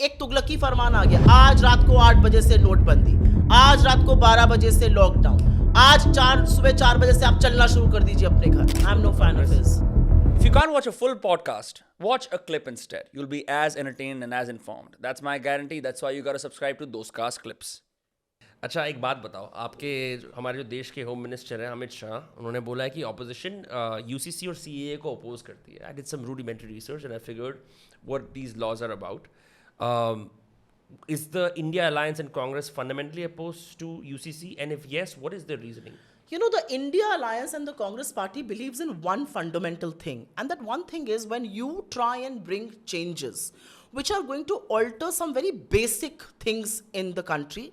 एक तुगलकी फरमान आ गया, आज रात को 8 बजे से नोटबंदी, आज रात को 12 बजे से लॉकडाउन, आज सुबह 4 बजे से आप चलना शुरू कर दीजिए अपने घर. I am no fan of his. If you can't watch a full podcast, watch a clip instead. You'll be as entertained and as informed. That's my guarantee. That's why you gotta subscribe to those cast clips. अच्छा, एक बात बताओ, आपके हमारे जो देश के home minister हैं अमित शाह, उन्होंने बोला है कि ऑपोजिशन यूसीसी और सीएए को अपोज करती है. I did some rudimentary research and I figured what these laws are about. Is the India alliance and Congress fundamentally opposed to UCC, and if yes, what is the reasoning? You know, the India Alliance and the Congress Party believes in one fundamental thing. And that one thing is when you try and bring changes which are going to alter some very basic things in the country,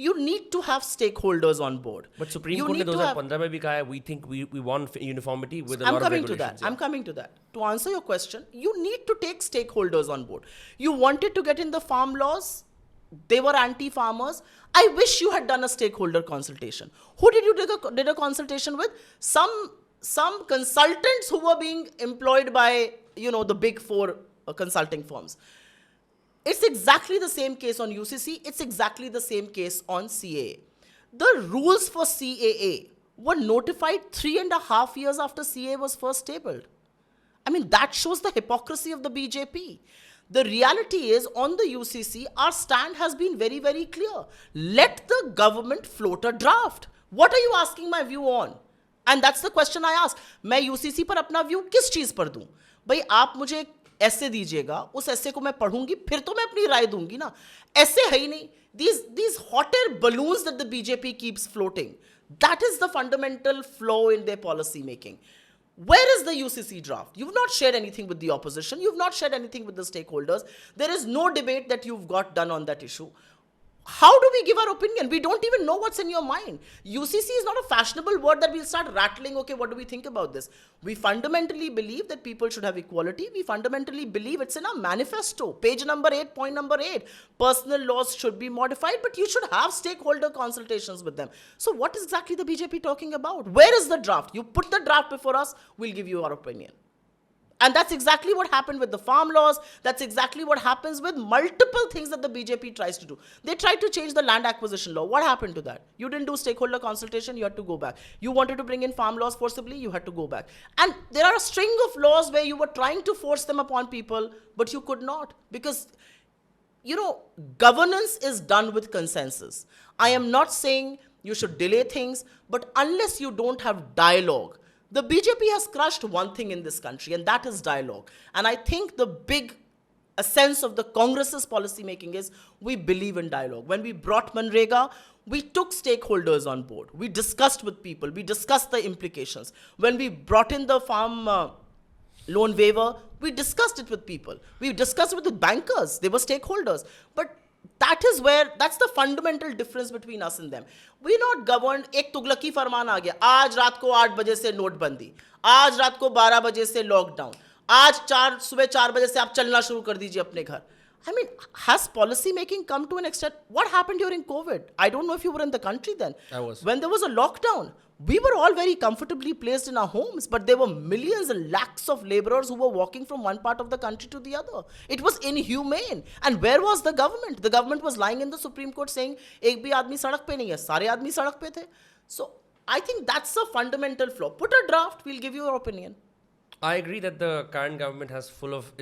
you need to have stakeholders on board. But Supreme Court ने 2015 में भी कहा है, we think we want uniformity with a lot of regulations. I'm coming to that. To answer your question, you need to take stakeholders on board. You wanted to get in the farm laws. They were anti-farmers. I wish you had done a stakeholder consultation. Who did you did a consultation with? Some consultants who were being employed by, you know, the big four consulting firms. It's exactly the same case on UCC. It's exactly the same case on CAA. The rules for CAA were notified 3.5 years after CAA was first tabled. I mean, that shows the hypocrisy of the BJP. The reality is, on the UCC, our stand has been very, very clear. Let the government float a draft. What are you asking my view on? And that's the question I ask. मैं UCC पर अपना view किस चीज़ पर दूँ? भाई आप मुझे ऐसे दीजिएगा, उस ऐसे को मैं पढ़ूंगी, फिर तो मैं अपनी राय दूंगी ना. ऐसे है ही नहीं. These hot air balloons that the BJP keeps floating, that is the fundamental flaw in their policy making. Where is the UCC draft? You've not shared anything with the opposition. You've not shared anything with the stakeholders. There is no debate that you've got done on that issue. How do we give our opinion? We don't even know what's in your mind. UCC is not a fashionable word that we'll start rattling, okay, what do we think about this? We fundamentally believe that people should have equality. We fundamentally believe it's in our manifesto. Page number 8, point number 8. Personal laws should be modified, but you should have stakeholder consultations with them. So what is exactly the BJP talking about? Where is the draft? You put the draft before us, we'll give you our opinion. And that's exactly what happened with the farm laws. That's exactly what happens with multiple things that the BJP tries to do. They tried to change the land acquisition law. What happened to that? You didn't do stakeholder consultation, you had to go back. You wanted to bring in farm laws forcibly, you had to go back. And there are a string of laws where you were trying to force them upon people, but you could not. Because, you know, governance is done with consensus. I am not saying you should delay things, but unless you don't have dialogue, the BJP has crushed one thing in this country, and that is dialogue. And I think the big essence of the Congress's policy making is we believe in dialogue. When we brought Manrega, we took stakeholders on board. We discussed with people. We discussed the implications. When we brought in the farm loan waiver, we discussed it with people. We discussed it with the bankers. They were stakeholders. But that's the fundamental difference between us and them. We're not governed. एक तुगलकी फरमान आ गया, आज रात को 8 बजे से नोटबंदी, आज रात को 12 बजे से लॉकडाउन, आज सुबह 4 बजे से आप चलना शुरू कर दीजिए अपने घर. I mean, has policy making come to an extent? What happened during COVID? I don't know if you were in the country then. I was. When there was a lockdown, we were all very comfortably placed in our homes, but there were millions and lakhs of laborers who were walking from one part of the country to the other. It was inhumane. And where was the government? The government was lying in the Supreme Court saying, एक भी आदमी सड़क पे नहीं है, सारे आदमी सड़क पे थे. So I think that's a fundamental flaw. Put a draft, we'll give you your opinion. I agree that the current government is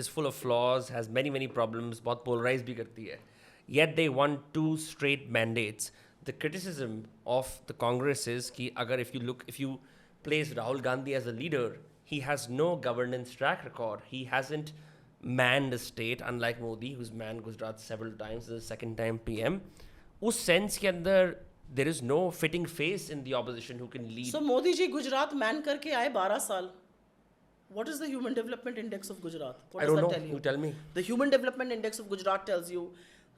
full of flaws, has many problems, बहुत polarized भी करती है. Yet they won 2 straight mandates. The criticism of the Congress is कि अगर if you place Rahul Gandhi as a leader, he has no governance track record. He hasn't manned a state, unlike Modi, who's manned Gujarat several times, the second time PM. उस sense के अंदर there is no fitting face in the opposition who can lead. So Modi ji Gujarat man करके आए 12 साल. What is the Human Development Index of Gujarat? What I does don't know. that tell you? You tell me. The Human Development Index of Gujarat tells you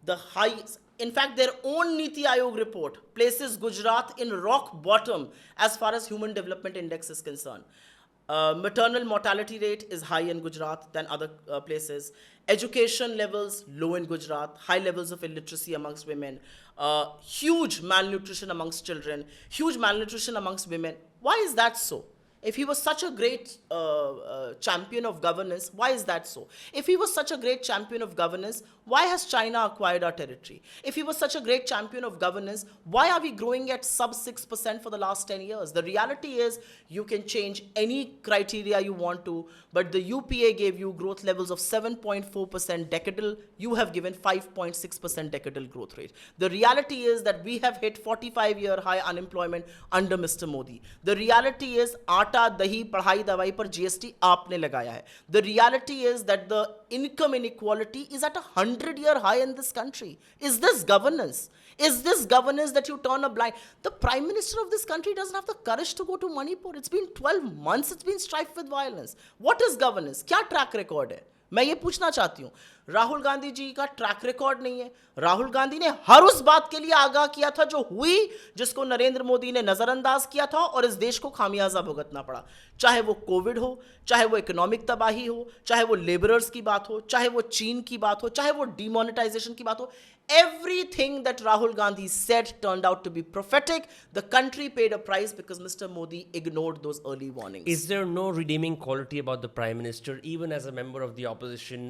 the highest. In fact, their own Niti Aayog report places Gujarat in rock bottom as far as Human Development Index is concerned. Maternal mortality rate is high in Gujarat than other places. Education levels low in Gujarat. High levels of illiteracy amongst women. Huge malnutrition amongst children. Huge malnutrition amongst women. Why is that so? If he was such a great champion of governance, why is that so? If he was such a great champion of governance, why has China acquired our territory? If he was such a great champion of governance, why are we growing at sub 6% for the last 10 years? The reality is you can change any criteria you want to, but the UPA gave you growth levels of 7.4% decadal. You have given 5.6% decadal growth rate. The reality is that we have hit 45-year high unemployment under Mr. Modi. The reality is आटा दही पढ़ाई दवाई पर GST आपने लगाया है. The reality is that the income inequality is at a 100-year high in this country. Is this governance? Is this governance that you turn a blind? The Prime Minister of this country doesn't have the courage to go to Manipur. It's been 12 months, it's been strife with violence. What is governance? क्या track record है? मैं ये पूछना चाहती हूँ. राहुल गांधी जी का track record नहीं है. राहुल गांधी ने हर उस बात के लिए आगाह किया था जो हुई, जिसको नरेंद्र मोदी ने नजरअंदाज किया था और इस देश को खामियाजा भुगतना पड़ा. चाहे वो कोविड हो, चाहे वो इकोनॉमिक तबाही हो, चाहे वो लेबरर्स की बात हो, चाहे वो चीन की बात हो, चाहे वो डिमोनेटाइजेशन की बात हो. Everything that Rahul Gandhi said turned out to be prophetic. The country paid a price because Mr. Modi ignored those early warnings. Is there no redeeming quality about the Prime Minister, even as a member of the opposition?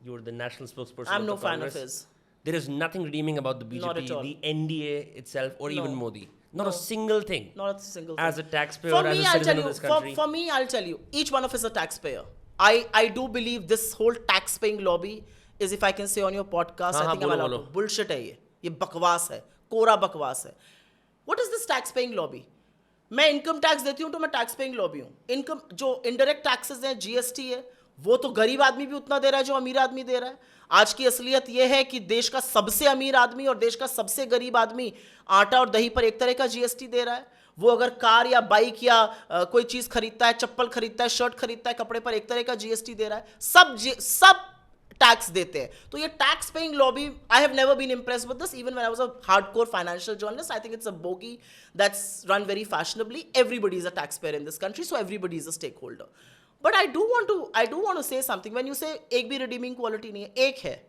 You're the national spokesperson. I'm of no the fan of Congress. his. There is nothing redeeming about the BJP, Not at all. the NDA itself, or even No. Modi. Not No. a single thing. Not a single thing. As a taxpayer, For as me, a I'll citizen tell of you. this country. For me, I'll tell you. Each one of us is a taxpayer. I do believe this whole tax-paying lobby is, if I can say on your podcast, I think I'm allowed to. Bullshit है ये बकवास है, कोरा बकवास है. What is this tax-paying lobby? मैं income tax देती हूँ तो मैं टैक्स पेइंग लॉबी हूँ. इनकम जो इनडायरेक्ट टैक्सेस हैं, जीएसटी है, वो तो गरीब आदमी भी उतना दे रहा है जो अमीर आदमी दे रहा है. आज की असलियत ये है कि देश का सबसे अमीर आदमी और देश का सबसे गरीब आदमी आटा और दही पर एक तरह का जीएसटी दे रहा है. वो अगर कार या बाइक या कोई चीज खरीदता है, चप्पल खरीदता है, शर्ट खरीदता है, कपड़े पर एक तरह का जीएसटी दे रहा है. सब टैक्स देते हैं. तो ये tax paying lobby, I have never been impressed with this even when I was a hardcore financial journalist. I think it's a bogey that's run very fashionably. Everybody is a taxpayer in this country, so everybody is a stakeholder. But I do want to say something. When you say एक भी redeeming quality नहीं है, एक है,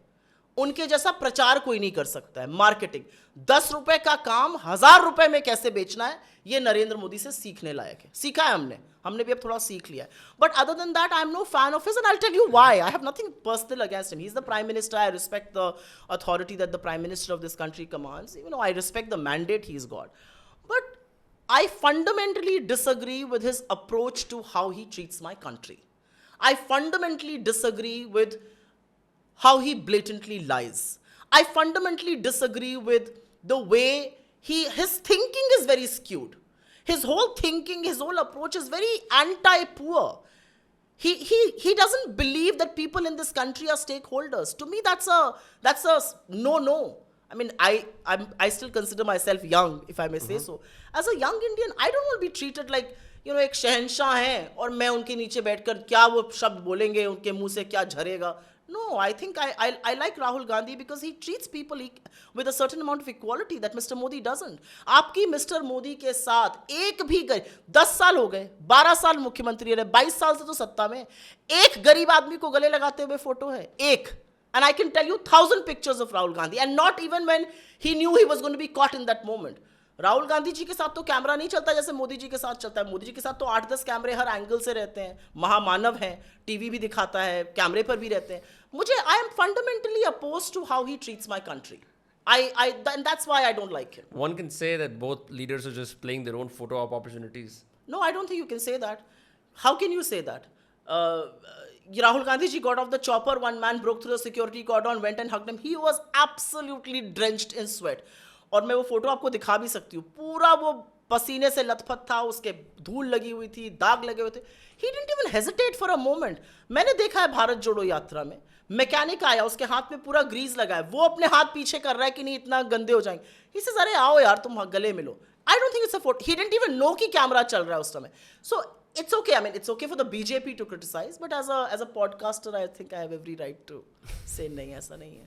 उनके जैसा प्रचार कोई नहीं कर सकता है. मार्केटिंग. 10 रुपए का काम 1000 रुपए में कैसे बेचना है, ये नरेंद्र मोदी से सीखने लायक है. सीखा है हमने भी अब थोड़ा सीख लिया है. But other than that, I am no fan of his and I will tell you why. I have nothing personal against him. He is the prime minister. I respect the authority that the prime minister of this country commands. You know, I respect the mandate he is got. But I fundamentally disagree with his approach to how he treats my country. I fundamentally disagree with how he blatantly lies. I fundamentally disagree with the way his thinking is very skewed. His whole thinking, his whole approach is very anti-poor. He doesn't believe that people in this country are stakeholders. To me, that's a no. I mean, I still consider myself young, if I may say so. As a young Indian, I don't want to be treated like, you know, एक शहंशाह हैं और मैं उनके नीचे बैठकर क्या वो शब्द बोलेंगे, उनके मुंह से क्या झरेगा. No, I think I like Rahul Gandhi because he treats people with a certain amount of equality that Mr. Modi doesn't. आपकी Mr. Modi के साथ एक भी 10 साल हो गए, 12 साल मुख्यमंत्री रहे, 22 साल से तो सत्ता में, एक गरीब आदमी को गले लगाते हुए फोटो है, एक. And I can tell you 1,000 pictures of Rahul Gandhi, and not even when he knew he was going to be caught in that moment. Rahul Gandhi ji के साथ तो कैमरा नहीं चलता जैसे मोदी जी के साथ चलता है. मोदी जी के साथ तो 8-10 कैमरे हर एंगल से रहते हैं. महामानव हैं, टीवी भी दिखाता है, कैमरे पर भी रहते हैं. I am fundamentally opposed to how he treats my country. And that's why I don't like him. One can say that both leaders are just playing their own photo op opportunities. No, I don't think you can say that. How can you say that? Rahul Gandhi ji got off the chopper. One man broke through the security cordon, went and hugged him. He was absolutely drenched in sweat. और मैं वो photo आपको दिखा भी सकती हूँ. पूरा वो पसीने से लथपथ था, उसके धूल लगी हुई थी, दाग लगे हुए थे. He didn't even hesitate for a moment. मैंने देखा है भारत जोड़ो यात्रा में, मैकेनिक आया, उसके हाथ में पूरा ग्रीस लगा है, वो अपने हाथ पीछे कर रहा है कि नहीं इतना गंदे हो जाएंगे. He says, अरे आओ यार तुम गले मिलो. I don't think it's a photo. He didn't even know कि कैमरा चल रहा है उस समय. So it's okay. I mean, it's okay for the BJP to criticize, but as a podcaster, I think I have every right to say नहीं, ऐसा नहीं है.